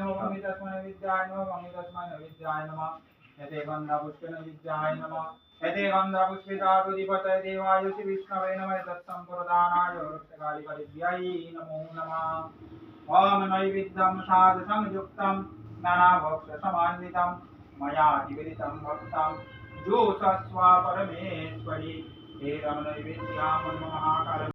नमः वंगे तस्मै विद्याय नमः वंगे तस्मै विद्याय नमः यते गन्धपुष्पेण विद्याय नमः यते गन्धपुष्पितादुदिपतये देवाय श्री विष्णवे नमः तत्सम्प्रदानाय वृक्षकालिकदिव्यै नमो नमः ओम नैवेद्यं साधसंयुक्तं नानाभोक्ष्यसमान्वितं मया निवेदितं भक्तं जुषस्व परमेश्वरी हे रमनैवेद्यां